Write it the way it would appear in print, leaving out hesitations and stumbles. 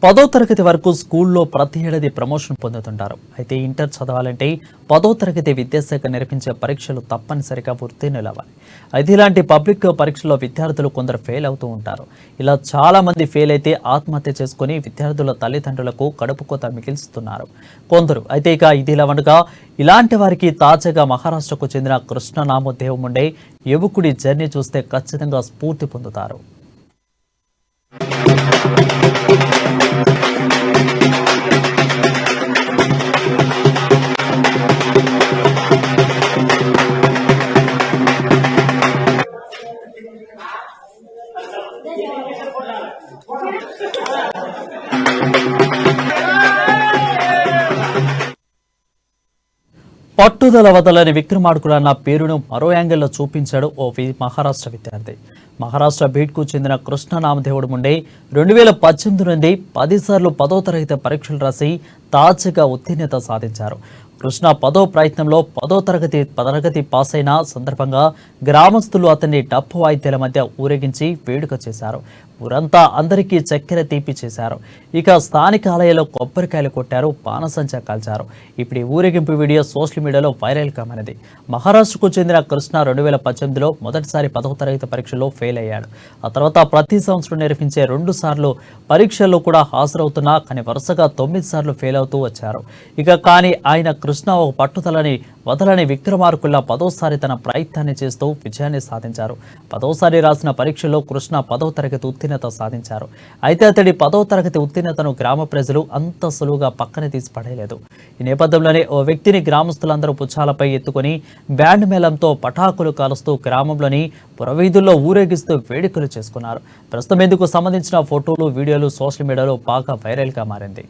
10వ తరగతి వరకు స్కూల్లో ప్రతి ఏడాది ప్రమోషన్ పొందుతుంటారు. అయితే ఇంటర్ చదవాలంటే 10వ తరగతి విద్యాశాఖ నిర్వహించే పరీక్షలు తప్పనిసరిగా ఉత్తీర్ణులవ్వాలి. అయితే ఇలాంటి పబ్లిక్ పరీక్షల్లో విద్యార్థులు కొందరు ఫెయిల్ అవుతూ ఉంటారు. ఇలా చాలా మంది ఫెయిల్ అయితే ఆత్మహత్య చేసుకుని విద్యార్థుల తల్లిదండ్రులకు కడుపు కోత మిగిల్చుతున్నారు కొందరు. అయితే ఇదిలా ఉండగా ఇలాంటి వారికి తాజాగా మహారాష్ట్రకు చెందిన కృష్ణనామదేవముండే యువకుడి జర్నీ చూస్తే ఖచ్చితంగా స్ఫూర్తి పొందుతారు. పట్టుదల వదలని విక్రమార్కుడన్న పేరును మరో యాంగిల్లో చూపించాడు మహారాష్ట్ర విద్యార్థి. మహారాష్ట్ర బీడ్కు చెందిన కృష్ణనామదేవుడు ముండే 2018 నుండి 10 సార్లు 10వ తరగతి పరీక్షలు రాసి తాజాగా ఉత్తీర్ణత సాధించారు. కృష్ణ 10వ ప్రయత్నంలో 10వ తరగతి పాస్ అయిన సందర్భంగా గ్రామస్తులు అతన్ని డప్పు వాయిద్యాల మధ్య ఊరేగించి వేడుక చేశారు. ఊరంతా అందరికీ చక్కెర తీపి చేశారు. ఇక స్థానిక ఆలయంలో కొబ్బరికాయలు కొట్టారు, బాణసంచా కాల్చారు. ఇప్పుడు ఈ ఊరేగింపు వీడియో సోషల్ మీడియాలో వైరల్ కామన్నది. మహారాష్ట్రకు చెందిన కృష్ణ 2018లో మొదటిసారి 10వ తరగతి పరీక్షలో ఫెయిల్ అయ్యాడు. ఆ తర్వాత ప్రతి సంవత్సరం నిర్వహించే 2 సార్లు పరీక్షల్లో కూడా హాజరవుతున్నా కానీ వరుసగా 9 సార్లు ఫెయిల్ అవుతూ వచ్చారు. కానీ ఆయన కృష్ణ ఒక పట్టుదలని వదలని విక్రమార్కుల్లా 10వసారి తన ప్రయత్నాన్ని చేస్తూ విజయాన్ని సాధించారు. 10వసారి రాసిన పరీక్షలో కృష్ణ 10వ తరగతి ఉత్తీర్ణత సాధించారు. అయితే అతడి 10వ తరగతి ఉత్తీర్ణతను గ్రామ ప్రజలు అంత సులువుగా పక్కన తీసి పడేయలేదు. ఈ నేపథ్యంలోనే ఓ వ్యక్తిని గ్రామస్తులందరూ పుచ్చాలపై ఎత్తుకుని బ్యాండ్ మేళంతో పటాకులు కాలుస్తూ గ్రామంలోని పురవీధుల్లో ఊరేగిస్తూ వేడుకలు చేసుకున్నారు. ప్రస్తుతం ఇందుకు సంబంధించిన ఫోటోలు, వీడియోలు సోషల్ మీడియాలో బాగా వైరల్గా మారింది.